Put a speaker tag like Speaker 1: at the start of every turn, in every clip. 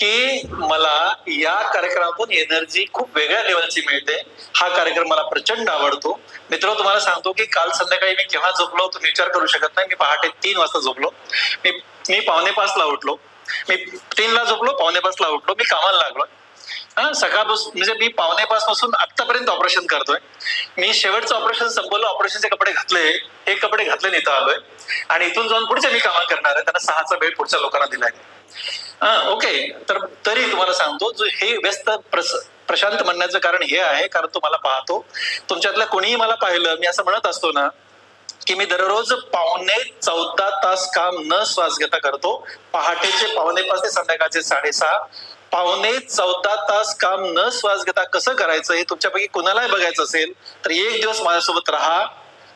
Speaker 1: की मला या कार्यक्रमातून एनर्जी खूप वेगळ्या लेवलची मिळते. हा कार्यक्रम मला प्रचंड आवडतो. मित्र, तुम्हाला सांगतो की काल संध्याकाळी मी केव्हा झोपलो तुम्ही विचार करू शकत नाही. मी पहाटे 3 वाजता झोपलो. मी 4:45ला उठलो. मी 3ला झोपलो, 4:45ला उठलो. मी कामाला लागलो. सकाळपासून म्हणजे मी 4:45 पासून आतापर्यंत ऑपरेशन करतोय. मी शेवटचं ऑपरेशन संपवलं, ऑपरेशनचे कपडे घातले, हे कपडे घातले इथं आलोय आणि इथून जाऊन पुढचे मी कामं करणार आहे. त्यांना 6चा वेळ पुढच्या लोकांना दिलाय. ओके, तर तरी तुम्हाला सांगतो जो हे व्यस्त प्रशांत म्हणण्याचं कारण हे आहे, कारण तुम्हाला पाहतो, तुमच्यातल्या कोणीही मला पाहिलं, मी असं म्हणत असतो ना की मी दररोज 14.25 तास काम न श्वास घेता करतो. पहाटेचे 5:45 ते संध्याकाळचे 6:30, 14.25 तास काम न श्वास घेता कसं करायचं हे तुमच्यापैकी कोणालाही बघायचं असेल तर एक दिवस माझ्यासोबत राहा.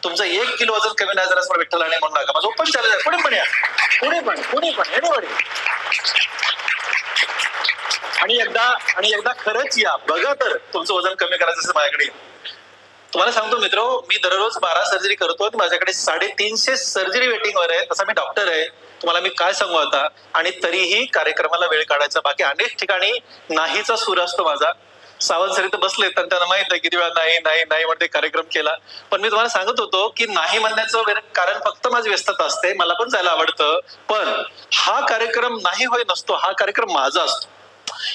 Speaker 1: तुमचं 1 किलो वजन कमी नाही झालं असं विठ्ठलाने म्हणू नका. माझं ओपन चॅलेंज आहे. पुढे पण या, पुढे पण एनिबडी. आणि एकदा खरंच या, बघा तर तुमचं वजन कमी करायचं असेल माझ्याकडे. तुम्हाला सांगतो मित्र, मी दररोज 12 सर्जरी करतो. माझ्याकडे 350 सर्जरी वेटिंगवर आहे. तसा मी डॉक्टर आहे. तुम्हाला मी काय सांगू आता. आणि तरीही कार्यक्रमाला वेळ काढायचा. बाकी अनेक ठिकाणी नाहीचा सूर असतो माझा. सावंत सर इथं बसले तर त्यांना माहित आहे किती वेळा नाही नाही नाही म्हणते कार्यक्रम केला. पण मी तुम्हाला सांगत होतो की नाही म्हणण्याचं कारण फक्त माझी व्यस्तता असते. मला पण जायला आवडतं. पण हा कार्यक्रम नाही होय नसतो. हा कार्यक्रम माझा असतो.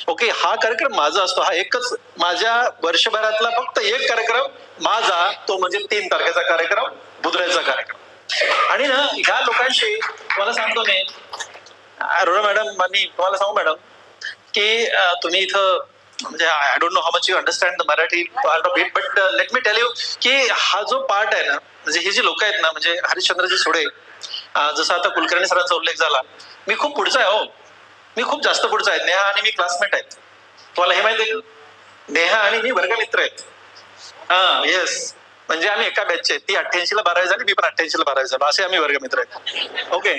Speaker 1: ओके, हा कार्यक्रम माझा असतो. हा एकच माझ्या वर्षभरातला फक्त एक कार्यक्रम माझा, तो म्हणजे 3 तारखेचा कार्यक्रम, बुधवारचा कार्यक्रम. आणि ना ह्या लोकांशी तुम्हाला सांगतो मी, अरुणा मॅडम, मी तुम्हाला सांगू मॅडम की तुम्ही इथं म्हणजे I don't know how much you understand the Marathi part of it, but let me tell you की हा जो पार्ट आहे ना, म्हणजे ही जी लोक आहेत ना, म्हणजे हरिश्चंद्रजी सोडे, जसं आता कुलकर्णी सरांचा उल्लेख झाला, मी खूप पुढचा आहे. हो, मी खूप जास्त पुढचा आहे. नेहा आणि मी क्लासमेट आहेत. तुम्हाला हे माहिती आहे? नेहा आणि मी वर्गमित्र आहेत. येस, म्हणजे आम्ही एका बॅचचे. ती 88ला 12वी झाली, मी पण 88ला 12वी झालो. असे आम्ही वर्गमित्र आहेत. ओके.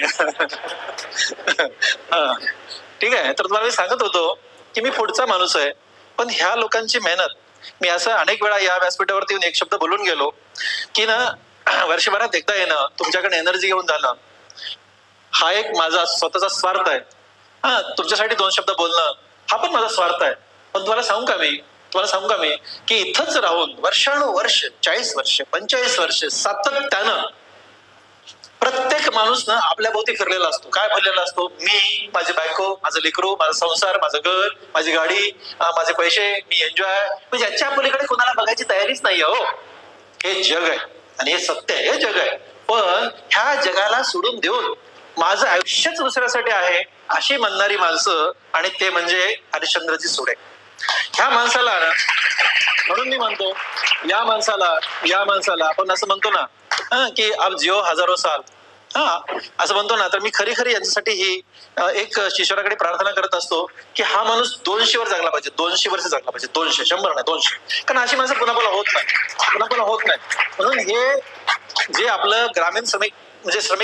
Speaker 1: ठीक आहे. तर तुम्हाला मी सांगत होतो की मी पुढचा माणूस आहे. पण ह्या लोकांची मेहनत, मी असं अनेक वेळा या व्यासपीठावरती येऊन एक शब्द बोलून गेलो की ना, वर्षभरात एकदा येणं, तुमच्याकडे एनर्जी घेऊन जाणं, हा एक माझा स्वतःचा स्वार्थ आहे. तुमच्यासाठी 2 शब्द बोलणं, हा पण माझा स्वार्थ आहे. पण तुम्हाला सांगू का मी की इथंच राहून वर्षानुवर्ष, 40 वर्ष, 45 वर्ष सातत्यानं प्रत्येक माणूस ना आपल्या भोवती फिरलेला असतो. काय भरलेला असतो? मी, माझी बायको, माझं लेकरू, माझा संसार, माझं घर, माझी गाडी, माझे पैसे, मी एन्जॉय, म्हणजे याच्या पलीकडे कोणाला बघायची तयारीच नाहीये. हो, हे जग आहे आणि हे सत्य आहे, हे जग आहे. पण ह्या जगाला सोडून देऊन माझं आयुष्यच दुसऱ्यासाठी आहे अशी म्हणणारी माणसं, आणि ते म्हणजे हरिश्चंद्रजी सोडे. ह्या माणसाला ना, म्हणून मी म्हणतो, या माणसाला आपण असं म्हणतो ना की आप जिओ हजारो साल, असं म्हणतो ना, तर मी खरी यांच्यासाठी ही एक ईश्वराकडे प्रार्थना करत असतो की हा माणूस 200 वर जगला पाहिजे, 200 वर्ष जगला पाहिजे. 200, 100 नाही, 200. कारण अशी माणसं पुन्हा होत नाही. म्हणून हे जे आपलं ग्रामीण श्रमिक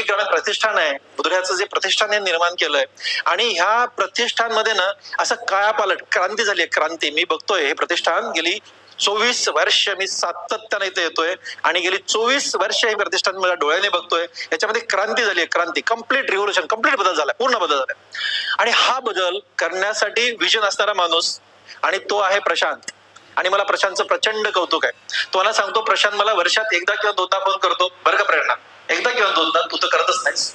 Speaker 1: ग्रामीण प्रतिष्ठान आहे, बुधऱ्याचं जे प्रतिष्ठान निर्माण केलंय, आणि ह्या प्रतिष्ठानमध्ये ना असं कायापालट क्रांती झाली आहे. क्रांती मी बघतोय. हे प्रतिष्ठान गेली 24 वर्ष मी सातत्याने इथे येतोय आणि गेली 24 वर्ष हे प्रतिष्ठान मला डोळ्याने बघतोय. याच्यामध्ये क्रांती झाली आहे. क्रांती, कम्प्लीट रिव्होल्युशन, कम्प्लीट बदल झालाय, पूर्ण बदल झालाय. आणि हा बदल करण्यासाठी विजन असणारा माणूस, आणि तो आहे प्रशांत. आणि मला प्रशांतचं प्रचंड कौतुक आहे. तुम्हाला सांगतो, प्रशांत मला वर्षात एकदा किंवा 2दा फोन करतो. बरं का प्रेरणा, एकदा किंवा 2दा, तू तर करतच नाहीस.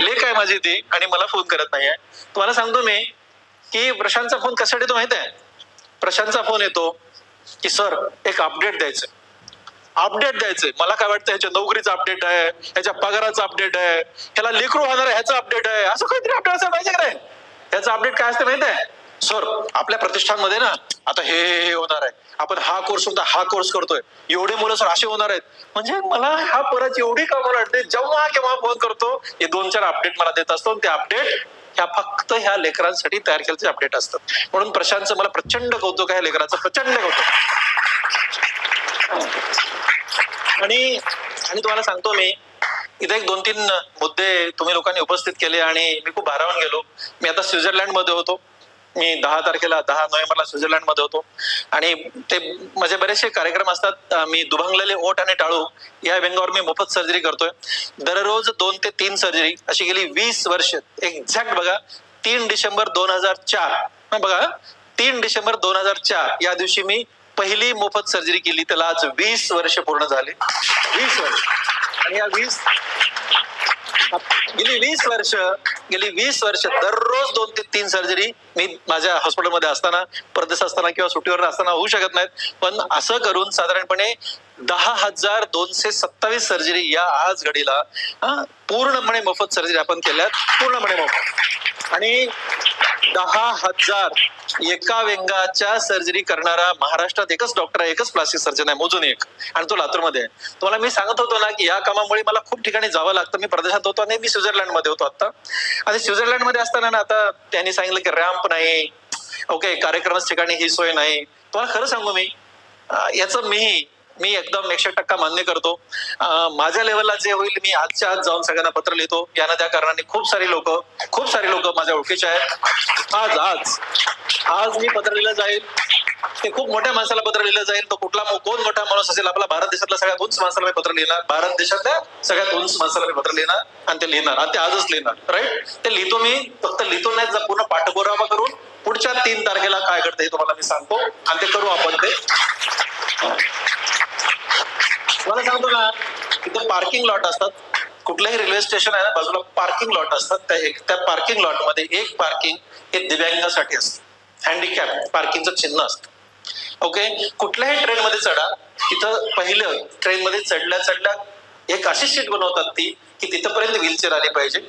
Speaker 1: लेख आहे माझी ती, आणि मला फोन करत नाहीये. तुम्हाला सांगतो मी की प्रशांतचा फोन कशासाठी तो माहित आहे? प्रशांतचा फोन येतो की सर एक अपडेट द्यायचंय. मला काय वाटतं, ह्याच्या नोकरीचा अपडेट आहे, ह्याच्या पगाराचा अपडेट आहे, ह्याला लेकरू होणार आहे ह्याचा अपडेट आहे, असं काहीतरी अपडेट असायला पाहिजे का नाही? ह्याचा अपडेट काय असतं माहित आहे? सर आपल्या प्रतिष्ठानमध्ये ना आता हे होणार आहे, आपण हा कोर्स करतोय, एवढे मुलं सर असे होणार आहेत. म्हणजे मला ह्या पोराची एवढी कामं वाटते. जेव्हा केव्हा फोन करतो, हे 2-4 अपडेट मला देत असतो. ते अपडेट ह्या फक्त ह्या लेकरांसाठी तयार केलेले अपडेट असतात. म्हणून प्रशांतचं मला प्रचंड कौतुक आहे, लेकराचं प्रचंड कौतुक. आणि तुम्हाला सांगतो मी, इथे एक 2-3 मुद्दे तुम्ही लोकांनी उपस्थित केले आणि मी खूप भारावून गेलो. मी आता स्वित्झर्लंड मध्ये होतो. मी 10 नोव्हेंबरला स्वित्झर्लंड मध्ये होतो, आणि ते माझे बरेचसे कार्यक्रम असतात. मी दुभंगलेले ओठ आणि टाळू या व्यंगावर मी मोफत सर्जरी करतोय. दररोज 2 ते 3 सर्जरी, अशी गेली 20 वर्ष एक्झॅक्ट बघा. 3 डिसेंबर 2004 बघा, 3 डिसेंबर 2004 या दिवशी मी पहिली मोफत सर्जरी केली. त्याला आज 20 वर्ष पूर्ण झाले. 20 वर्ष. आणि या गेली 20 वर्ष दररोज 2 ते 3 सर्जरी मी माझ्या हॉस्पिटलमध्ये असताना, परदेश असताना किंवा सुट्टीवर असताना होऊ शकत नाहीत, पण असं करून साधारणपणे 10,227 सर्जरी या आज घडीला पूर्णपणे मोफत सर्जरी आपण केल्यात. पूर्णपणे मोफत. आणि 10,000 एका व्यंगाच्या सर्जरी करणारा महाराष्ट्रात एकच डॉक्टर आहे, एकच प्लास्टिक सर्जन आहे, मोजून एक. आणि तो लातूरमध्ये आहे. तुम्हाला मी सांगत होतो ना की या कामामुळे मला खूप ठिकाणी जावं लागतं. मी परदेशात होतो आणि मी स्वित्झर्लंडमध्ये होतो आता. आणि स्वित्झर्लंडमध्ये असताना ना, आता त्यांनी सांगितलं की रॅम्प नाही, ओके, कार्यक्रमाच्या ठिकाणी ही सोय नाही. तुम्हाला खरं सांगू याचं मी एकदम 100% मान्य करतो. माझ्या लेवलला जे होईल मी आजच्या आज जाऊन सगळ्यांना पत्र लिहितो. यांना त्या कारणाने खूप सारी लोक माझ्या ओळखीचे आहेत. आज मी पत्र लिहिलं जाईल, ते खूप मोठ्या माणसाला पत्र लिहिलं जाईल. तो कोण मोठा माणूस असेल, आपला भारत देशातल्या सगळ्यात उंच माणसाला मी पत्र लिहिणार, भारत देशातल्या सगळ्यात उंच माणसाला मी पत्र लिहिणार. आणि ते लिहिणार, आणि ते आजच लिहिणार. राईट. ते लिहितो मी, फक्त लिहितो नाही, पूर्ण पाठपुरावा करून पुढच्या 3 तारखेला काय घडतं हे तुम्हाला मी सांगतो. आणि ते करू आपण. ते मला सांगतो ना, तिथे पार्किंग लॉट असतात. कुठल्याही रेल्वे स्टेशन आहे ना, बाजूला पार्किंग लॉट असतात. त्या पार्किंग लॉट मध्ये एक पार्किंग हे दिव्यांगासाठी असतं. हँडिकॅप पार्किंगचं चिन्ह असतं. ओके. कुठल्याही ट्रेन मध्ये चढा, तिथं पहिलं ट्रेन मध्ये चढल्या एक अशी सीट बनवतात ती की तिथपर्यंत व्हीलचेअर आली पाहिजे.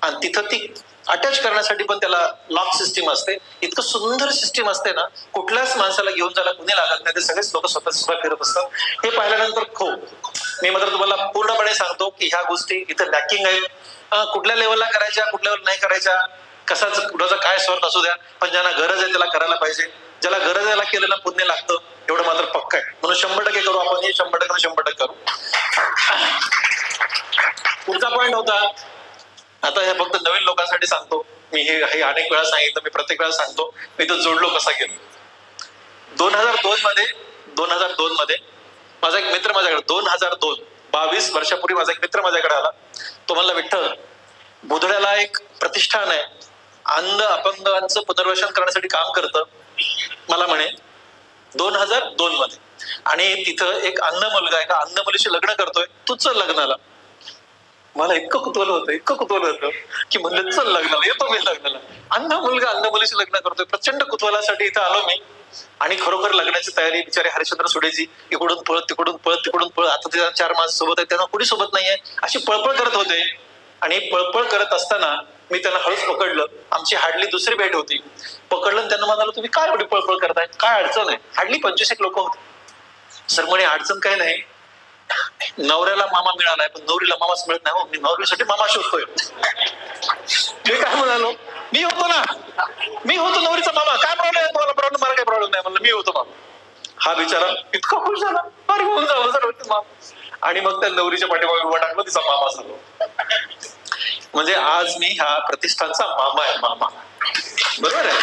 Speaker 1: आणि तिथं ती अटॅच करण्यासाठी पण त्याला लॉक सिस्टीम असते. इतकं सुंदर सिस्टीम असते ना, कुठल्याच माणसाला घेऊन जायला कुणी लागत नाही. ते सगळेच लोक स्वतः फिरत असतात. हे पाहिल्यानंतर मी मात्र तुम्हाला पूर्णपणे सांगतो की ह्या गोष्टी इथं लॅकिंग आहेत. कुठल्या लेवलला करायच्या, कुठल्या लेवल नाही करायच्या, कुणाचा काय स्वार्थ असू द्या, पण ज्यांना गरज आहे त्याला करायला पाहिजे. ज्याला गरज आहे त्याला केलेलं पुण्य लागतं, एवढं मात्र पक्क आहे. म्हणून 100% करू आपण. हे 100% करू. पुढचा पॉईंट होता, आता हे फक्त नवीन लोकांसाठी सांगतो मी. हे अनेक वेळा सांगितलं, मी प्रत्येक वेळा सांगतो. मी तो जोडलो कसा गेलो. 2002 मध्ये माझा एक मित्र माझ्याकडे, 22 वर्षापूर्वी माझा एक मित्र माझ्याकडे आला. तो म्हणला, विठ्ठल, बुधड्याला एक प्रतिष्ठान आहे, अंध अपंगांचं पुनर्वसन करण्यासाठी काम करतं. मला म्हणे 2002 मध्ये. आणि तिथं एक अंध मुलगा एका अंध मुलीशी लग्न करतोय, तू चल लग्नाला. मला इतकं कुतूहल होतं की म्हणलं चल लग्नाला, येतो मी लग्नाला. अंध मुलगा अंध मुलीशी लग्न करतोय. प्रचंड कुतूहलासाठी इथं आलो मी. आणि खरोखर लग्नाची तयारी, बिचारे हरिश्चंद्र सुडेजी इकडून पळत तिकडून पळत. आता ते 4 माणसं सोबत आहेत, त्यांना कुणी सोबत नाहीये, अशी पळपळ करत होते. आणि पळपळ करत असताना मी त्यांना हळूच पकडलं. आमची हार्डली दुसरी भेट होती. पकडलं, त्यांना म्हणालो, तुम्ही काय एवढी पळपळ करताय, काय अडचण आहे? हार्डली 25 लोक होते. सर म्हणे, अडचण काय नाही, नवऱ्याला मामा मिळालाय पण नवरीला मामाच मिळत नाही. मी नवरीसाठी मामा शोधतोय. मी काय म्हणालो, मी होतो नवरीचा मामा. काय प्रॉब्लेम आहे तुम्हाला? प्रॉब्लेम, मला काय प्रॉब्लेम नाही म्हणलं, मी होतो मामा. हा बिचारा इतका खुश झाला, अरे होऊन जावं सर मामा. आणि मग त्या नवरीच्या पाठीमागे उभा टाकलं, तिचा मामा झालो. म्हणजे आज मी ह्या प्रतिष्ठानचा मामा आहे. मामा, बरोबर आहे.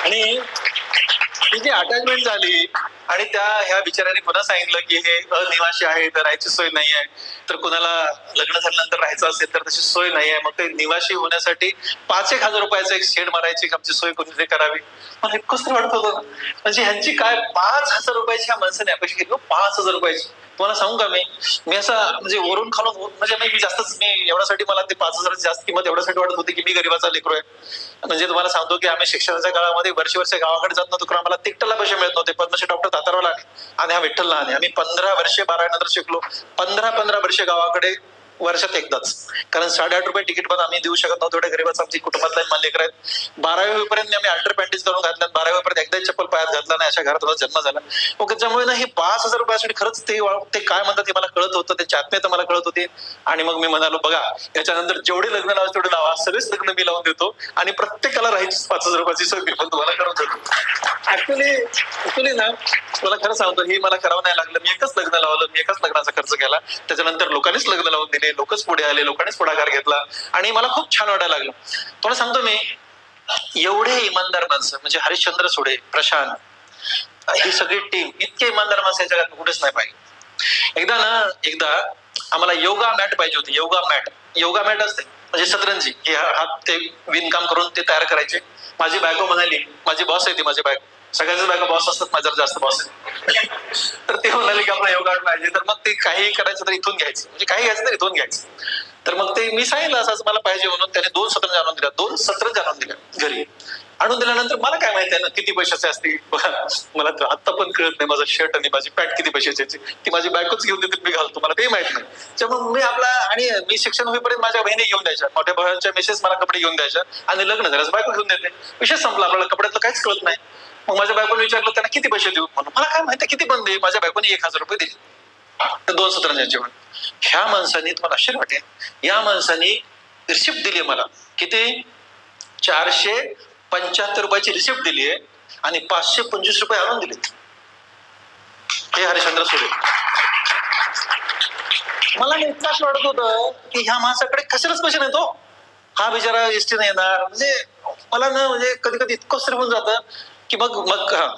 Speaker 1: आणि तिची अटॅचमेंट झाली. आणि ह्या बिचाऱ्याने पुन्हा सांगितलं की हे अनिवासी आहे, तर राहायची सोय नाही आहे. तर कुणाला लग्न झाल्यानंतर राहायचं असेल तर तशी सोय नाही आहे. मग ते निवासी होण्यासाठी 5,000 रुपयाचं एक शेड मारायची आमची सोय कोणीतरी करावी. मला इतकंच वाटत होतं ना, म्हणजे ह्यांची काय 5,000 रुपयाची ह्या माणसाने अपेक्षा केली. 5,000 रुपयाची. तुम्हाला सांगू का, मी असं म्हणजे वरून खालून, म्हणजे मी एवढ्यासाठी मला ते 5,000 जास्त किंमत एवढ्यासाठी वाटत होती की मी गरीबाचा लेकरू आहे. म्हणजे तुम्हाला सांगतो की आम्ही शिक्षणाच्या काळामध्ये वर्ष गावाकडे जात नव्हतो, आम्हाला तिकटाला पैसे मिळत नव्हते. पद्मश्री डॉक्टर तातारवाला आणि हा विठ्ठल लहाने, आम्ही 15 वर्षे 12 नंतर शिकलो. 15 वर्षे गावाकडे वर्षात एकदाच. कारण 8.5 रुपये तिकीट पण आम्ही देऊ शकत नव्हतो, एवढ्या गरीबाचं आमची कुटुंबातला मालिक आहेत. 12वी पर्यंत आम्ही अल्टर पॅन्टीज करून घातल्या. 12वी पर्यंत एकदाही चप्पल पायात घातला नाही, अशा घरात जन्म झाला. ओके. त्यामुळे ना हे 5,000 रुपयासाठी खरंच ते काय म्हणतात हे मला कळत होतं, त्याची आत्मीयता मला कळत होती. आणि मग मी म्हणालो, बघा, याच्यानंतर जेवढे लग्न लावायचे तेवढे लावा, सगळेच लग्न मी लावून देतो. आणि प्रत्येकाला राहायची 5,000 रुपयाची सोय मी पण तुम्हाला करून देतो. ऍक्च्युली ना, मला खरं सांगतो, हे मला करावं नाही लागलं. मी एकच लग्न लावलं, मी एकाच लग्नाचा खर्च केला. त्याच्यानंतर लोकांनीच लग्न लावून दिले, लोकच पुढे आले, लोकांनीच पुढाकार घेतला. आणि मला खूप छान वाटायला लागलं. तुम्हाला सांगतो मी, एवढे इमानदार माणसं, म्हणजे हरिश्चंद्र सुडे, प्रशांत, ही सगळी टीम, इतके इमानदार माणसं या जगात कुठेच नाही पाहिजे. एकदा आम्हाला योगा मॅट पाहिजे होती. योगा मॅट असते म्हणजे सतरंजी हे हात ते विणकाम करून ते तयार करायचे. माझी बायको म्हणाली, माझी बॉस आहे ती, माझी बायको, सगळ्यांच्या बायको बॉस असतात, माझ्यावर जास्त बॉस आहे. तर ते म्हणाले की आपला योगा पाहिजे, तर मग ते काही करायचं तर इथून घ्यायचं, म्हणजे काही घ्यायचं तर इथून घ्यायचं. तर मग ते मी सांगितलं असं मला पाहिजे म्हणून. त्याने 2 सतरंज आणून दिल्या, 2 सतरंज आणून दिल्या घरी. आणून दिल्यानंतर मला काय माहिती आहे ना किती पैशाचे असतील. मला तर आता पण कळत नाही माझा शर्ट आणि माझी पॅन्ट किती पैशाची, ती माझी बायकोच घेऊन देते, मी घालतो, मला ते माहित नाही. त्यामुळे मी आपला, आणि मी शिक्षण होईपर्यंत माझ्या बहिणी घेऊन द्यायच्या, मोठ्या भावांच्या मिसेस मला कपडे घेऊन द्यायच्या, आणि लग्न झाल्यास बायको घेऊन देते, विषय संपला. आपल्याला कपड्यातलं काहीच कळत नाही. मग माझ्या बायकोने विचारलं त्यांना किती पैसे देऊ म्हणून, मला काय माहिती किती पण दे. माझ्या बायकोने 1000 रुपये दिले, तर 2 सतरंजांचे म्हणून. ह्या माणसाने, तुम्हाला आश्चर्य वाटेल, या माणसाने रिसिप्ट दिली मला, किती 475 रुपयाची रिसिप्ट दिली आहे, आणि 525 रुपये आणून दिलेत. हे हरिश्चंद्र सुरे. मला इतकं असं वाटत होतं की ह्या माणसाकडे कशालाच पैसे नाही, तो हा बिचारा एसटी नाही येणार. म्हणजे मला ना, म्हणजे कधी कधी इतकं होऊन जातं की मग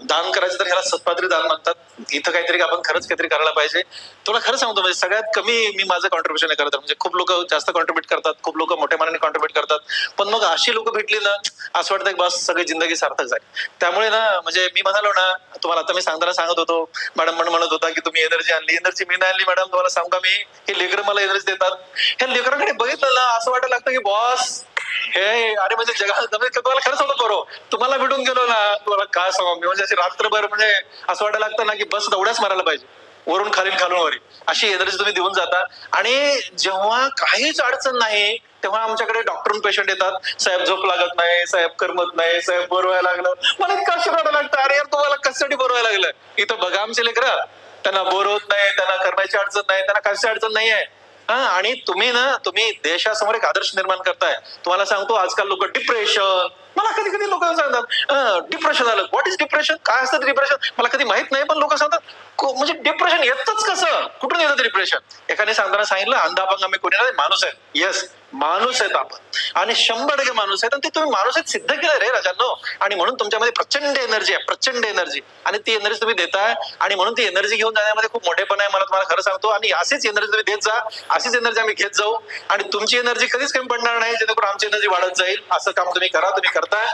Speaker 1: दान करायचं तर ह्याला सत्पात्री दान म्हणतात. इथं काहीतरी आपण खरंच काहीतरी करायला पाहिजे. तुला खरं सांगतो, म्हणजे सगळ्यात कमी मी माझं कॉन्ट्रीब्युशन करत, म्हणजे खूप लोक जास्त कॉन्ट्रीब्युट करतात, खूप लोक मोठ्या मनाने कॉन्ट्रीब्युट करतात, पण मग अशी लोक भेटली ना, असं वाटतं की बस सगळी जिंदगी सार्थक झाली. त्यामुळे ना, म्हणजे मी म्हणालो ना तुम्हाला, आता मी सांगताना सांगत होतो, मॅडम म्हणत होता की तुम्ही एनर्जी आणली. एनर्जी मी नाही आणली मॅडम, तुम्हाला सांगू का, मी हे लेकरं मला एनर्जी देतात. ह्या लेकरांकडे बघितलं ना असं वाटायला लागतं की बॉस हे, अरे म्हणजे जगात तुम्हाला खरंच होतं बरो, तुम्हाला भेटून गेलो ना, तुम्हाला काय सांगू मी, म्हणजे अशी रात्रभर म्हणजे असं वाटायला लागतं ना की बस दौड्याच मारायला पाहिजे, वरून खालीन खालून वरी, अशी एनर्जी तुम्ही देऊन जाता. आणि जेव्हा काहीच अडचण नाही तेव्हा आमच्याकडे डॉक्टरून पेशंट येतात, साहेब झोप लागत नाही, साहेब करमत नाही, साहेब बोर व्हायला लागलं. मला इतकं आश्चर्य वाटायला लागतं, अरे यार तुम्हाला कशासाठी बोर व्हायला लागलं. इथं बघा आमचे लेकरं, त्यांना बोर होत नाही, त्यांना करण्याची अडचण नाही, त्यांना कशाची अडचण नाही आहे. आणि तुम्ही देशासमोर एक आदर्श निर्माण करताय. तुम्हाला सांगतो, आजकाल लोक डिप्रेशन, मला कधी कधी लोक सांगतात डिप्रेशन आलं. व्हॉट इज डिप्रेशन, काय असतं डिप्रेशन, मला कधी माहित नाही, पण लोक सांगतात म्हणजे डिप्रेशन येतच कसं, कुठून येतं डिप्रेशन. एकाने सांगताना सांगितलं, अंधापंग मी कोणी नाही, माणूस आहे. येस, माणूस आहेत आपण, आणि 100% माणूस आहेत, आणि ते तुम्ही माणूस आहेत सिद्ध केलं रे राजांनो. आणि म्हणून तुमच्यामध्ये प्रचंड एनर्जी आहे, प्रचंड एनर्जी, आणि ती एनर्जी तुम्ही देताय, आणि म्हणून ती एनर्जी घेऊन जाण्यामध्ये खूप मोठेपण आहे. मला तुम्हाला खरं सांगतो, आणि अशीच एनर्जी तुम्ही देत जा, अशीच एनर्जी आम्ही घेत जाऊ, आणि तुमची एनर्जी कधीच कमी पडणार नाही, जेणेकरून आमची एनर्जी वाढत जाईल. असं काम तुम्ही करा, तुम्ही करताय.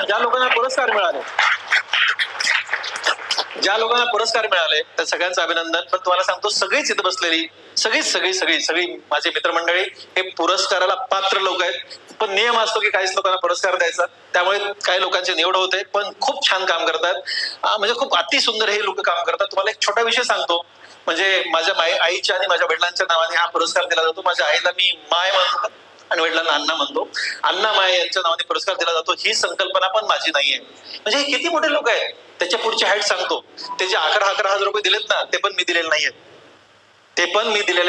Speaker 1: ज्या लोकांना पुरस्कार मिळाले, त्या सगळ्यांचं अभिनंदन. पण तुम्हाला सांगतो, सगळीच इथं बसलेली सगळी माझी मित्रमंडळी हे पुरस्काराला पात्र लोक आहेत. पण नियम असतो की काहीच लोकांना पुरस्कार द्यायचा, त्यामुळे काही लोकांची निवड होते. पण खूप छान काम करतात, म्हणजे खूप अतिसुंदर हे लोक काम करतात. तुम्हाला एक छोटा विषय सांगतो, म्हणजे माझ्या आईच्या आणि माझ्या वडिलांच्या नावाने हा पुरस्कार दिला जातो. माझ्या आईला मी माय म्हणतो आणि वडिलांना अण्णा म्हणतो. अण्णा माय यांच्या नावाने पुरस्कार दिला जातो. ही संकल्पना पण माझी नाहीये. म्हणजे हे किती मोठे लोक आहेत. त्याच्या पुढची हाईट सांगतो, ते जे 11,000 रुपये दिलेत ना, ते पण मी दिलेले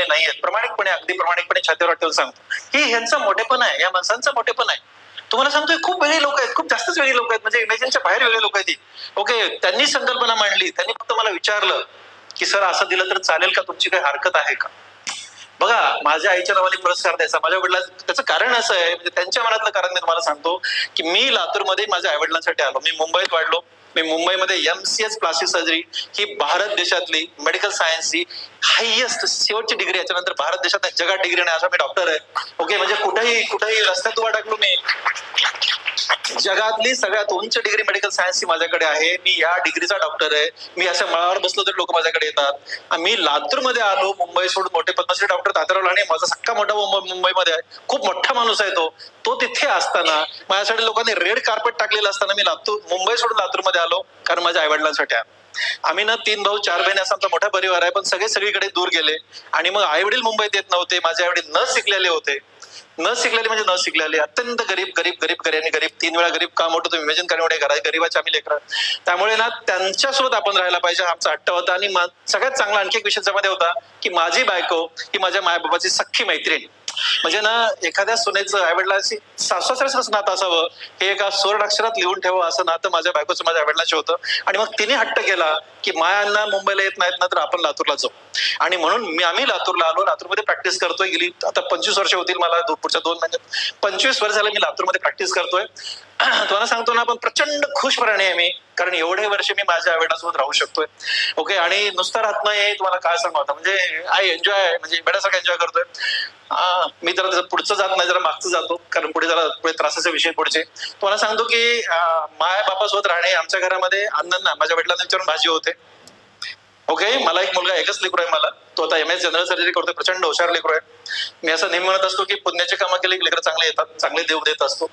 Speaker 1: नाहीयेत, प्रामाणिकपणे, अगदी प्रामाणिकपणे छातीवर ठेवून सांगतो. ही ह्यांचा मोठेपण आहे, या माणसांचा मोठेपण आहे. तुम्हाला सांगतोय, खूप वेगळे लोक आहेत, खूप जास्तच वेगळे लोक आहेत, म्हणजे इमेजिनच्या बाहेर वेगळे लोक आहेत. ओके, त्यांनी संकल्पना मांडली, त्यांनी फक्त मला विचारलं की सर असं दिलं तर चालेल का, तुमची काही हरकत आहे का. बघा, माझ्या आईच्या नावाने पुरस्कार द्यायचा, माझ्या वडिलांना, त्याचं कारण असं आहे, म्हणजे त्यांच्या मनातलं कारण मी तुम्हाला सांगतो, की मी लातूरमध्ये माझ्या आई वडिलांसाठी आलो, मी मुंबईत वाढलो. मी मुंबईमध्ये MCS प्लास्टिक सर्जरी ही भारत देशातली मेडिकल सायन्सची हायएस्ट शेवटची डिग्री, याच्यानंतर भारत देशात जगात डिग्री नाही असा मी डॉक्टर आहे. ओके, म्हणजे कुठेही रस्त्यात उभा टाकलो मी, जगातली सगळ्यात उंच डिग्री मेडिकल सायन्सची माझ्याकडे आहे. मी या डिग्रीचा डॉक्टर आहे. मी अशा मळावर बसलो तरी लोक माझ्याकडे येतात. मी लातूरमध्ये आलो, मुंबई सोडून, मोठे पद्मश्री डॉक्टर तात्याराव लांडे माझा सक्का मोठा मुंबईमध्ये आहे, खूप मोठा माणूस आहे तो तिथे असताना, माझ्यासाठी लोकांनी रेड कार्पेट टाकलेलं असताना मी मुंबई सोडून लातूरमध्ये आलो, कारण माझ्या आई वडिलांसाठी आलो. आम्ही ना 3 भाऊ 4 बहिणी असा आमचा मोठा परिवार आहे, पण सगळे सगळीकडे दूर गेले. आणि मग आई वडील मुंबईत येत नव्हते, माझे आई वडील न शिकलेले होते. अत्यंत गरीब 3 वेळा गरीब काम होतं, तुम्ही इमेजिन करा, एवढे गरीबाचे आम्ही लेकरं. त्यामुळे ना त्यांच्यासोबत आपण राहायला पाहिजे, आमचा हट्ट होता. आणि सगळ्यात चांगला आणखी एक विषय त्यामध्ये होता, की माझी बायको ही माझ्या मायबाबाची सख्खी मैत्रीण. म्हणजे ना, एखाद्या सुनेचं आईवडिलांशी सासू-सासऱ्याचं नातं असावं, हे एका सुवर्णाक्षरात लिहून ठेवावं, असं नातं माझ्या बायकोचं माझ्या आईवडिलांशी होतं. आणि मग तिने हट्ट केला की मायांना मुंबईला येत नाहीत ना, तर आपण लातूरला जाऊ. आणि म्हणून आम्ही लातूरला आलो, लातूरमध्ये प्रॅक्टिस करतोय. गेली आता 25 वर्ष होतील मला, पुढच्या 2 महिन्यात 25 वर्ष झाले मी लातूरमध्ये प्रॅक्टिस करतोय. तुम्हाला सांगतो ना, आपण प्रचंड खुश प्राणी आहे मी, कारण एवढे वर्ष मी माझ्या आईवडिलांसोबत राहू शकतोय. ओके, आणि नुसता राहत नाही, तुम्हाला काय सांगू आता, म्हणजे आय एन्जॉय, म्हणजे बेड्यासारखा एन्जॉय करतोय. मी जरा त्याचं पुढचं जात नाही, जरा मागचं जातो, कारण पुढे जरा पुढे त्रासाचे विषय पुढचे. तुम्हाला सांगतो की माय बापासोबत राहणे, आमच्या घरामध्ये अण्णांना, माझ्या वडिलांना विचारून भाजी होते. ओके, मला एक मुलगा, एकच लेकरू आहे मला, तो आता MS जनरल सर्जरी करतोय, प्रचंड हुशार लेकरू आहे. मी असं नेहमी म्हणत असतो की पुण्याची कामं केली लेकरं चांगले येतात, चांगले देव देत असतो.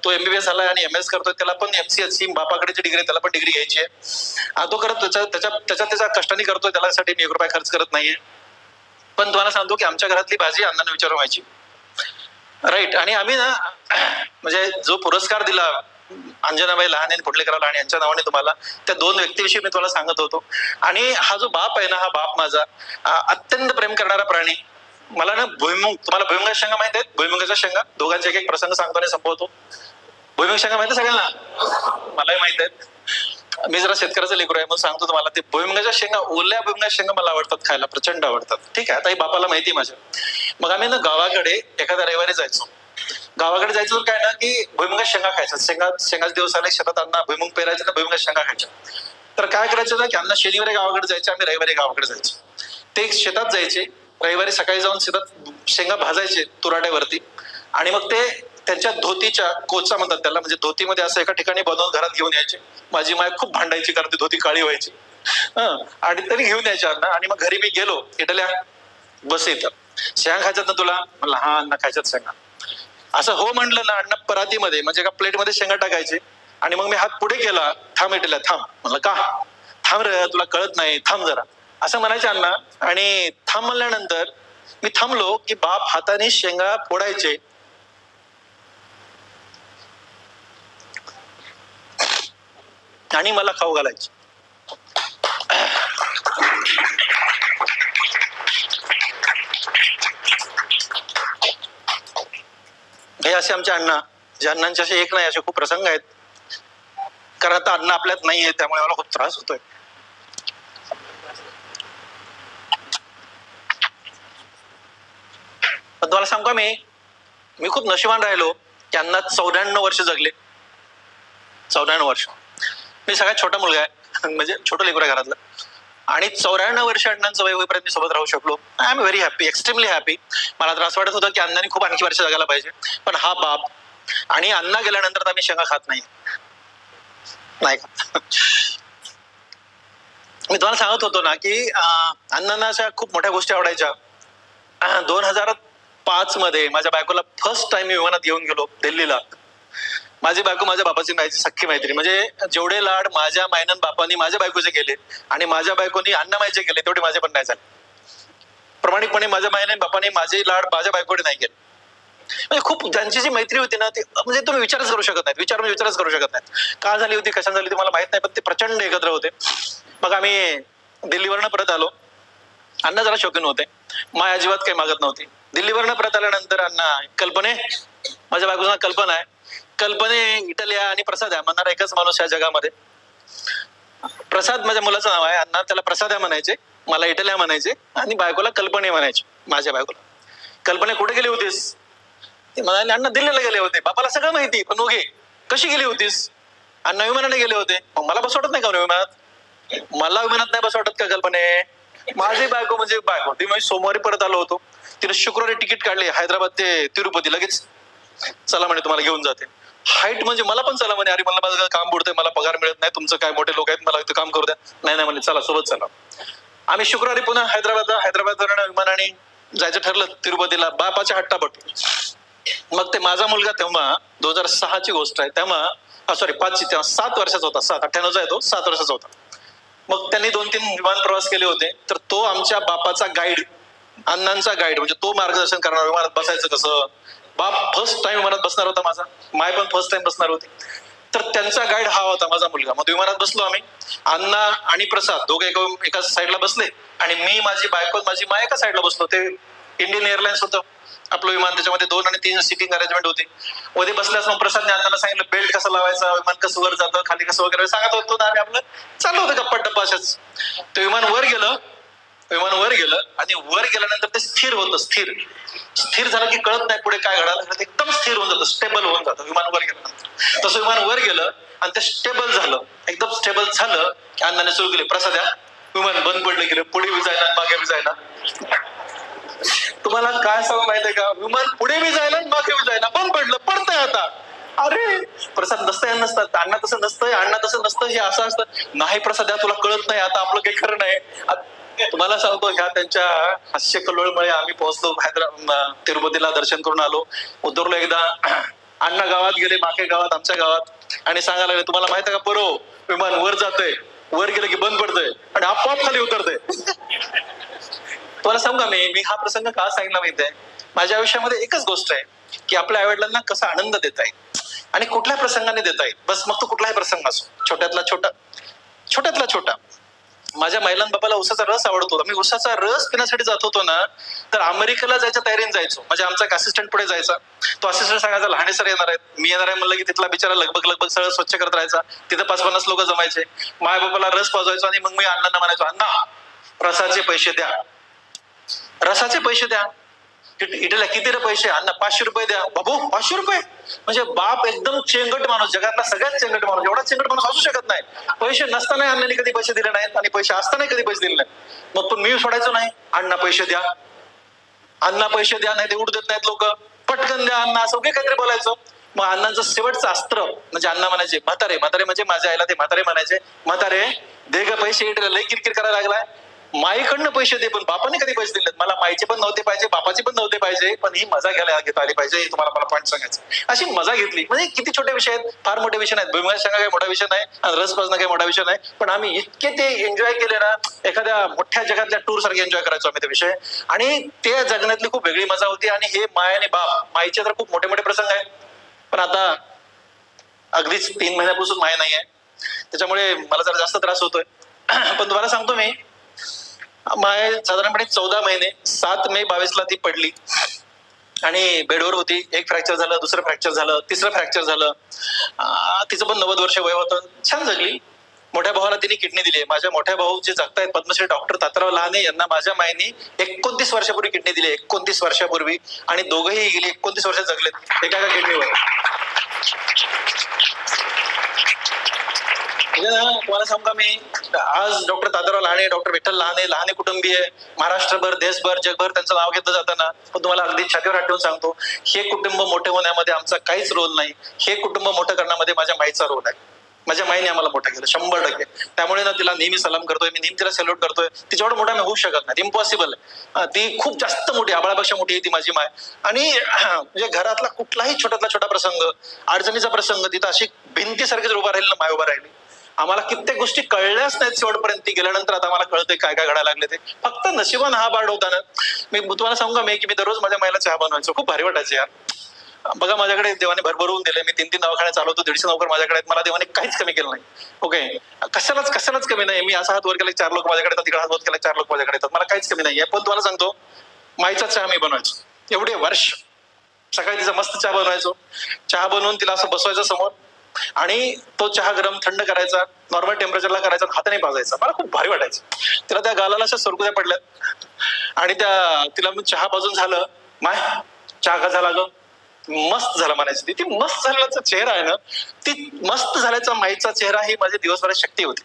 Speaker 1: तो MBBS झालाय आणि MS करतोय, त्याला पण MCSC बापाकडे डिग्री, त्याला पण डिग्री घ्यायची आहे. तो करत त्याच्या कष्टाने करतोय, त्यासाठी मी ₹1 खर्च करत नाहीये. पण तुम्हाला सांगतो की आमच्या घरातली भाजी अण्णांना विचारून व्हायची. राईट, आणि आम्ही ना म्हणजे जो पुरस्कार दिला अंजनाबाई लहाने पुंडलिकराव आणि यांच्या नावाने तुम्हाला, त्या 2 व्यक्तीविषयी मी तुम्हाला सांगत होतो. आणि हा जो बाप आहे ना, हा बाप माझा अत्यंत प्रेम करणारा प्राणी. मला ना भुईमुग, तुम्हाला भुईमुगाच्या शेंगा माहित आहेत? भुईमुगाच्या शेंगा, दोघांचे एक एक प्रसंग सांगतो आणि संपवतो. भुईमुग शेंगा माहिती सगळ्यांना? मलाही माहित आहेत. मी जरा शेतकऱ्याचं लेकरू आहे म्हणून सांगतो तुम्हाला. ते भुईमुगाच्या शेंगा, ओल्या भुईमुगाच्या शेंगा मला आवडतात खायला, प्रचंड आवडतात. ठीक आहे, आता ही बापाला माहिती माझ्या. मग आम्ही ना गावाकडे एखाद्या रविवारी जायचो. गावाकडे जायचं तर काय ना, की भुईमुगाच्या शेंगा खायच्या. शेंगाचे दिवस आले, शेतात अण्णा भुईमुग पेरायचे, तर भुईमुगाच्या शेंगा खायच्या. तर काय करायचं ना, की अण्णा शनिवारी गावाकडे जायचे, आम्ही रविवारी गावाकडे जायचो. ते शेतात जायचे, रविवारी सकाळी जाऊन शेतात शेंगा भाजायचे तुराड्यावरती, आणि मग ते त्यांच्या धोतीच्या कोचा म्हणतात त्याला, म्हणजे धोतीमध्ये असं एका ठिकाणी बनवून घरात घेऊन यायचे. माझी माय खूप भांडायची, कारण ती धोती काळी व्हायची. आणि तरी घेऊन यायच्या अण्णा. आणि मग घरी मी गेलो, इटल्या बस इथं, शेंगा खायच्यात ना तुला? म्हणलं हा अण्णा, खायच्यात शेंगा. असं हो म्हटलं ना, अण्णा परातीमध्ये म्हणजे एका प्लेटमध्ये शेंगा टाकायचे. आणि मग मी हात पुढे केला, थांब इटल्या थांब. म्हणलं का? थांब रे, तुला कळत नाही, थांब जरा, असं म्हणायचे अण्णा. आणि थांब म्हणल्यानंतर मी थांबलो की बाप हाताने शेंगा फोडायचे, आणि मला खाऊ घालायचे. हे असे आमचे अण्णा, जे अण्णांचे असे एक नाही, असे खूप प्रसंग आहेत. कारण आता अण्णा आपल्यात नाहीये, त्यामुळे मला खूप त्रास होतोय. पण तुम्हाला सांगू का, मी खूप नशिबान राहिलो की अण्णा 94 वर्ष जगले. 94 वर्ष. मी सगळ्यात छोटा मुलगा आहे, म्हणजे छोटं लेकरू आहे घरातलं. आणि 94 वर्ष अण्णांचं वय होईपर्यंत मी सोबत राहू शकलो. I am very happy, extremely happy. मला तर असं वाटत होतं की अण्णांनी खूप आणखी वर्ष जगायला पाहिजे. पण हा बाप, आणि अण्णा गेल्यानंतर तर आम्ही शेंगा खात नाही खात. मी तुम्हाला सांगत होतो ना की अण्णांना अशा खूप मोठ्या गोष्टी आवडायच्या. 2005 मध्ये माझ्या बायकोला फर्स्ट टाइम मी विमानात घेऊन गेलो दिल्लीला. माझी बायको माझ्या बापाची माहिती, सख्खी मैत्री. म्हणजे जेवढे लाड माझ्या मायनन बापानी माझ्या बायकोचे केले आणि माझ्या बायकोनी अण्णामाईचे केले, तेवढे माझे पण नाही झाले. प्रामाणिकपणे माझ्या मायनन बापाने माझे लाड माझ्या बायकोने नाही केले. म्हणजे खूप ज्यांची जी मैत्री होती ना, ती म्हणजे तुम्ही विचारच करू शकत नाही. विचारच करू शकत नाही. का झाली होती, कशा झाली होती मला माहित नाही, पण ते प्रचंड एकत्र होते. मग आम्ही दिल्लीवरनं परत आलो. अण्णा जरा शौकीन होते, माय अजिबात काही मागत नव्हती. दिल्लीवरनं परत आल्यानंतर अण्णा, कल्पने, माझ्या बायकोचं नाव कल्पना आहे, कल्पने इटल्या आणि प्रसाद आहे म्हणणारा एकच माणूस या जगामध्ये. प्रसाद माझ्या मुलाचं नाव आहे. अण्णा त्याला प्रसाद्या म्हणायचे, मला इटल्या म्हणायचे, आणि बायकोला कल्पने म्हणायचे. माझ्या बायकोला, कल्पने कुठे गेली होतीस? ते म्हणाले अण्णा दिल्लीला गेले होते. बापाला सगळं माहिती, पण ओके कशी गेली होतीस? अण्णा विमानाने गेले होते. मला बस वाटत नाही का विमानात? मला विमानात नाही बस वाटत का कल्पने? माझी बायको म्हणजे बायको ती, म्हणजे सोमवारी परत आलो होतो, तिने शुक्रवारी तिकीट काढले हैदराबाद ते तिरुपती, लगेच चला म्हणे तुम्हाला घेऊन जाते. हाईट म्हणजे मला पण चला म्हणे. अरे मला माझं काम बुडतंय, मला पगार मिळत नाही, तुमचं काय मोठे लोक आहेत, मला इथं काम करू द्या. नाही म्हणे, चला सोबत चला. आम्ही शुक्रवारी पुन्हा हैदराबादवरून विमानाने जायचं ठरलं तिरुपतीला, बापाच्या हट्टापट. मग ते माझा मुलगा तेव्हा 2006 ची गोष्ट आहे, तेव्हा सॉरी 5 ची, तेव्हा 7 वर्षाचा होता. 98 आहे तो, 7 वर्षाचा होता. मग त्यांनी 2-3 विमान प्रवास केले होते. तर तो आमच्या बापाचा गाईड, अण्णांचा गाईड, म्हणजे तो मार्गदर्शन करणार, विमानात बसायचं कसं. बाप फर्स्ट टाइम विमानात बसणार होता माझा, माय पण फर्स्ट टाइम बसणार होती. तर त्यांचा गाईड हा होता माझा मुलगा. मग विमानात बसलो आम्ही, अण्णा आणि प्रसाद दोघे एका साईडला बसले, आणि मी, माझी बायको, माझी माय एका साईडला बसलो. ते इंडियन एअरलाइन्स होतं आपलं विमान, त्याच्यामध्ये 2 आणि 3 सिटिंग अरेंजमेंट होती. मध्ये बसल्यास मग प्रसादने अण्णाला सांगितलं बेल्ट कसं लावायचा, विमान कसं वर जातं, खाली कसं वगैरे सांगत होतो ना. आम्ही आपलं चालू होतं गप्पा टप्पा अशाच. ते विमान वर गेलं आणि वर गेल्यानंतर ते स्थिर होतं. स्थिर झालं की कळत नाही पुढे काय घडालं, एकदम स्थिर होऊन जातं, स्टेबल होऊन जातं विमान वर गेल्यानंतर. जसं विमान वर गेलं आणि ते स्टेबल झालं, एकदम स्टेबल झालं की अण्णाने सुरू केले, प्रसाद या, विमान बंद पडलं गेलं, पुढे बी जायला मागे बी जायला. तुम्हाला काय सांगू माहितीये का, विमान पुढे बी जायला मागे बी जायला, बंद पडलं, पडतंय आता. अरे प्रसाद नसतं या नसतात, अण्णा तसं नसतं, अण्णा तसं नसतं, हे असं असतं. नाही प्रसाद या, तुला कळत नाही, आता आपलं काही खरं नाही. तुम्हाला सांगतो, ह्या त्यांच्या हास्य कल्लोळमुळे आम्ही पोहोचलो तिरुपतीला, दर्शन करून आलो, उतरलो एकदा. अण्णा गावात गेले, माके गावात, आमच्या गावात, आणि सांगायला लागले, तुम्हाला माहित आहे का बरो, विमान वर जातंय, वर गेलं की बंद पडतंय आणि आपोआप खाली उतरतंय. तुम्हाला सांगू का, मी हा प्रसंग का सांगितला माहितीये, माझ्या आयुष्यामध्ये एकच गोष्ट आहे की आपल्या आईवडिलांना कसा आनंद देता येईल आणि कुठल्या प्रसंगाने देता येईल. बस, मग तो कुठलाही प्रसंग असो, छोट्यातला छोटा. माझ्या महिलां बाबाला उसाचा रस आवडत होता. मी उसाचा रस पिण्यासाठी जात होतो ना, तर अमेरिकेला जायच्या तयारीने जायचो. म्हणजे आमचा एक असिस्टंट पुढे जायचा, तो असिस्टंट सांगायचा लहाने सर येणार आहेत, मी येणार आहे म्हणलं की तिथला बिचारा लगभग सगळं स्वच्छ करत राहायचा. तिथं 5-50 लोक जमायचे. माय बाबाला रस पाजवायचो आणि मग मी अण्णांना म्हणायचो, अण्णा रसाचे पैसे द्या, रसाचे पैसे द्या. इटलीला किती रे पैसे, अण्णा 500 रुपये द्या. बाबू 500 रुपये? म्हणजे बाप एकदम चेंगट माणूस, जगातला सगळ्यात चेंगट माणूस, एवढा चेंगट माणूस असू शकत नाही. पैसे नसताना अण्णांनी कधी पैसे दिले नाहीत आणि पैसे असताना कधी पैसे दिले नाहीत. मग पण मी सोडायचो नाही, अण्णा पैसे द्या, अण्णा पैसे द्या, नाही ते उठ देत नाहीत लोक, पटकन द्या अण्णा, असं काहीतरी बोलायचो. मग अण्णांचं शेवटचं अस्त्र म्हणजे अण्णा म्हणायचे, म्हातारे म्हणजे माझ्या आईला ते म्हातारे म्हणायचे, म्हातारे दे ग पैसे, लई किरकिर करायला लागलाय, माईकडनं पैसे दे. पण बापाने कधी पैसे दिले? मला माईचे पण नव्हते पाहिजे, बापाचे पण नव्हते पाहिजे, पण ही मजा घेता आली पाहिजे, हे तुम्हाला मला पॉईंट सांगायचं. अशी मजा घेतली. म्हणजे किती छोटे विषय आहेत, फार मोठे विषय नाहीत. भुईमुगाच्या शेंगा काही मोठा विषय नाही आणि रस पाजणं काही मोठा विषय नाही, पण आम्ही इतके ते एन्जॉय केले ना, एखाद्या मोठ्या जगातल्या टूर सारखे एन्जॉय करायचो आम्ही ते विषय. आणि ते जगण्यातली खूप वेगळी मजा होती. आणि हे माय आणि बाप, माईचे तर खूप मोठे मोठे प्रसंग आहेत, पण आता अगदीच 3 महिन्यापासून माय नाहीये, त्याच्यामुळे मला जरा जास्त त्रास होतोय. पण तुम्हाला सांगतो, मी माय साधारणपणे 14 महिने, 7 मे 22 ती पडली आणि बेडवर होती. एक फ्रॅक्चर झालं, दुसरं फ्रॅक्चर झालं, तिसरं फ्रॅक्चर झालं. तिचं पण 90 वर्ष वय होतं. छान जगली. मोठ्या भावाला तिने किडनी दिली. माझ्या मोठ्या भाऊ जे जगतायत, पद्मश्री डॉक्टर तात्याराव लहाने, यांना माझ्या मायनी 29 वर्षापूर्वी किडनी दिली, 29 वर्षापूर्वी. आणि दोघंही गेली 29 वर्ष जगलेत एका किडनीवर. तुम्हाला सांगू का, मी आज डॉक्टर तात्याराव लहाने, डॉक्टर विठ्ठल लहाने कुटुंबीय, महाराष्ट्रभर, देशभर, जगभर त्यांचं नाव घेतलं जाताना, पण तुम्हाला अगदी छातीवर हात ठेवून सांगतो, हे कुटुंब मोठे होण्यामध्ये आमचा काहीच रोल नाही. हे कुटुंब मोठं करण्यामध्ये माझ्या माईचा रोल आहे. माझ्या माईने आम्हाला मोठं केलं 100%. त्यामुळे ना तिला नेहमी सलाम करतोय मी, नेहमी तिला सॅल्यूट करतोय. तिच्यावर मोठा मी होऊ शकत नाही, इम्पॉसिबल आहे. ती खूप जास्त मोठी, आबाळापेक्षा मोठी आहे ती माझी माय. आणि म्हणजे घरातला कुठलाही छोट्यातला छोटा प्रसंग, अडचणीचा प्रसंग, तिथं अशी भिंतीसारखीच उभा राहिली ना, माय उभा राहिली. आम्हाला कित्येक गोष्टी कळल्याच नाहीत शेवटपर्यंत. ती गेल्यानंतर आता आम्हाला कळतंय काय काय घडायला लागले ते. फक्त नशिबान हा बाळ होता ना. मी तुम्हाला सांगू का, मी दररोज माझ्या मायला चहा बनवायचो. खूप भारी वाटायचं यार. बघा, माझ्याकडे देवाने भरभरून दिले. मी 3 दवाखाने चालवतो, 150 नोकर माझ्याकडे आहेत. मला देवाने काहीच कमी केलं नाही. ओके, कशालाच कमी नाही. मी असा हात वर केला 4 लोक माझ्याकडे येतात, तिकडे हात वर केला 4 लोक माझ्याकडे येतात. मला काहीच कमी नाहीये. पण तुम्हाला सांगतो, माईचा चहा मी बनवायचो एवढे वर्ष. सकाळी तिचा मस्त चहा बनवायचो. चहा बनवून तिला असं बसवायचं समोर आणि तो चहा गरम थंड करायचा, नॉर्मल टेम्परेचरला करायचा, हाताने पाजायचा. मला खूप भारी वाटायचं. तिला त्या गालाला अशा सुरकुत्या पडल्यात आणि तिला चहा पाजून झालं, माय चहा का झाला ग? मस्त झाला म्हणायची. ती मस्त झाल्याचा चेहरा आहे ना, ती मस्त झाल्याचा माईचा चेहरा ही माझी दिवसभरात शक्ती होती.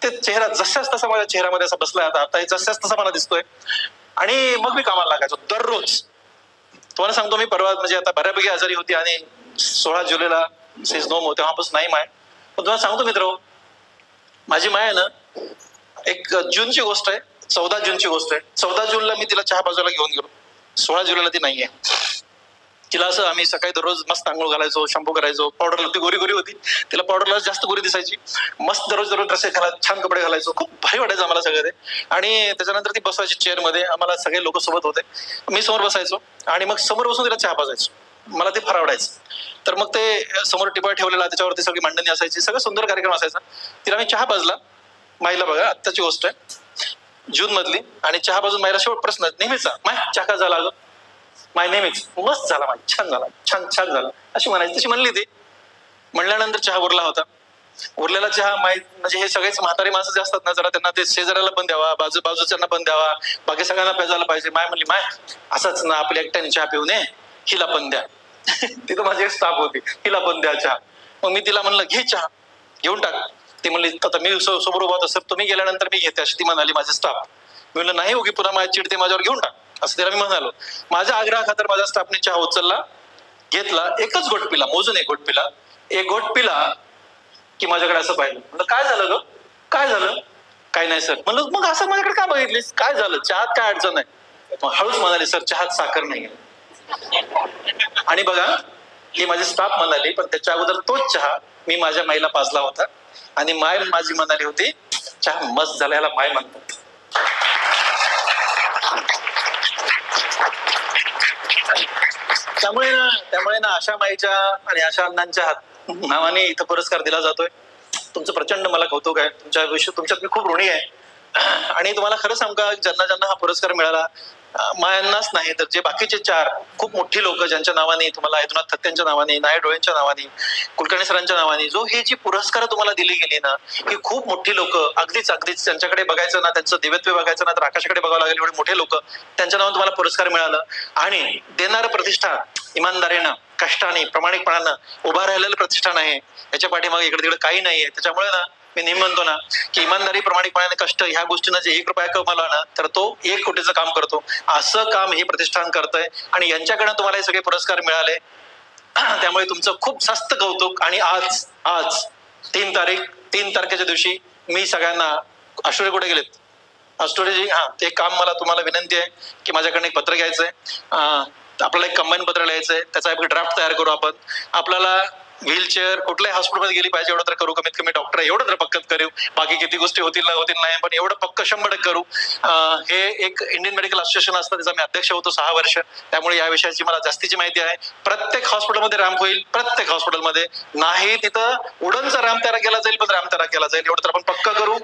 Speaker 1: ते चेहरा जशाच तसा माझ्या चेहऱ्यामध्ये असा बसलाय आता जशाच तसा मला दिसतोय. आणि मग मी कामाला लागायचो दररोज. तुम्हाला सांगतो, मी परवा म्हणजे आता बऱ्यापैकी आजारी होती आणि 16 जुलैला सिजनोम होते, तेव्हापासून नाही माय. पण तुम्हाला सांगतो मित्र, माझी माय आहे ना, 1 जूनची गोष्ट आहे, 14 जूनची गोष्ट आहे. 14 जूनला मी तिला चहा बाजूला घेऊन गेलो. 16 जुलैला ती नाहीये. तिला असं आम्ही सकाळी दररोज मस्त आंघोळ घालायचो, शॅम्पू करायचो, पावडर होती, गोरी होती. तिला पावडरला जास्त गोरी दिसायची. मस्त दररोज ड्रेस घालायचो, छान कपडे घालायचो. खूप भारी वाटायचं आम्हाला सगळं ते. आणि त्याच्यानंतर ती बसवायची चेअरमध्ये, आम्हाला सगळे लोक सोबत होते. मी समोर बसायचो आणि मग समोर बसून तिला चहा पाजायचो. मला ते फार आवडायचं. तर मग ते समोर टिपा ठेवलेला, त्याच्यावरती सगळी मांडणी असायची, सगळं सुंदर कार्यक्रम असायचा. तिला मी चहा पाजला. माईला बघा, आत्ताची गोष्ट आहे, जून मधली. आणि चहा पाजून माईला शेवट प्रश्न नेहमीचा, माय चहा का झाला ग? माय नेहमीच मस्त झाला, माय छान झाला, छान झाला अशी म्हणायची. तशी म्हणली ती. म्हणल्यानंतर चहा उरला होता. उरलेला चहा माय म्हणजे हे सगळेच म्हातारी माणसं जे असतात ना, जरा त्यांना ते शेजाऱ्याला पण द्यावा, बाजूच्यांना पण द्यावा, बाकी सगळ्यांना प्यायला पाहिजे. माय म्हणली, माय असंच ना आपल्या एकट्याने चहा पिऊ नये, हिला पण द्या. तिथं माझी एक स्टाफ होती, हिला पण द्या चहा. मग मी तिला म्हणलं घे चहा, घेऊन टाक. ती म्हणली आता मी समोर उभा होतो, सर तुम्ही गेल्यानंतर मी घेते, अशी ती म्हणाली माझे स्टाफ. मी म्हणलं नाही होगी पुन्हा माझी चिडते माझ्यावर, घेऊन टाक, असं तिला मी म्हणालो. माझ्या आग्रहाखातर माझ्या स्टाफने चहा उचलला, घेतला, एकच घोट पिला, मोजून एक घोट पिला. एक घोट पिला की माझ्याकडे असं पाहिलं. म्हणलं काय झालं ग, काय झालं? काय नाही सर. म्हणलं मग असं माझ्याकडे का बघितलीस, काय झालं, चहात काय अडचण आहे? मग हळूच म्हणाले सर चहात साखर नाही. आणि बघा ही माझी स्टाफ म्हणाली, पण त्याच्या अगोदर तोच चहा मी माझ्या माईला पाजला होता आणि माय माझी म्हणाली होती चहा मस्त झाला, याला माय म्हणतात. त्यामुळे ना अशा माईच्या आणि अशा अण्णांच्या नावाने इथं पुरस्कार दिला जातोय. तुमचं प्रचंड मला कौतुक आहे, तुमच्यात मी खूप ऋणी आहे. आणि तुम्हाला खरं सांगू का, ज्यांना ज्यांना हा पुरस्कार मिळाला, मायांनाच नाही तर जे बाकीचे चार खूप मोठी लोक ज्यांच्या नावाने, तुम्हाला यदुनाथ थत्तेंच्या नावाने, नाय डोळेंच्या नावाने, कुलकर्णी सरांच्या नावाने जो ही जी पुरस्कार तुम्हाला दिली गेली ना, ही खूप मोठी लोक, अगदीच त्यांच्याकडे बघायचं ना, त्यांचं दिव्यत्व बघायचं ना तर आकाशाकडे बघावं लागेल, एवढे मोठे लोक, त्यांच्या नावाने तुम्हाला पुरस्कार मिळाला. आणि देणारं प्रतिष्ठान इमानदारीनं, कष्टाने, प्रामाणिकपणानं उभा राहिलेलं प्रतिष्ठान आहे. याच्या पाठीमागे इकडे तिकडे काही नाहीये. त्याच्यामुळे ना मी नेहमी म्हणतो ना की इमानदारी, प्रामाणिकपणाने, कष्ट ह्या गोष्टीनं जे 1 रुपया कमावला ना तर तो 1 कोटीचं काम करतो. असं काम हे प्रतिष्ठान करतंय आणि यांच्याकडनं तुम्हाला हे सगळे पुरस्कार मिळाले. त्यामुळे तुमचं खूप जास्त कौतुक. आणि आज 3 तारखेच्या दिवशी मी सगळ्यांना, आष्टोडे कुठे गेलेत? आष्टोडेजी, ते काम मला तुम्हाला विनंती आहे की माझ्याकडनं एक पत्र घ्यायचंय. आपल्याला एक कंबाईन पत्र लिहायचंय, त्याचा एक ड्राफ्ट तयार करू आपण. आपल्याला व्हीलचेअर कुठल्याही हॉस्पिटलमध्ये गेली पाहिजे एवढं तर करू, कमीत कमी डॉक्टर एवढं तर पक्कत करू. बाकी किती गोष्टी होतील नाही, पण एवढं पक्क 100% करू. हे एक इंडियन मेडिकल असोसिएशन असतं, त्याचा मी अध्यक्ष होतो 6 वर्ष. त्यामुळे या विषयाची मला जास्तीची माहिती आहे. प्रत्येक हॉस्पिटलमध्ये रॅम्प होईल, प्रत्येक हॉस्पिटलमध्ये नाही तिथं उडनचा रॅम्प तयार केला जाईल, पण रॅम्प तयार केला जाईल, एवढं तर आपण पक्क करू.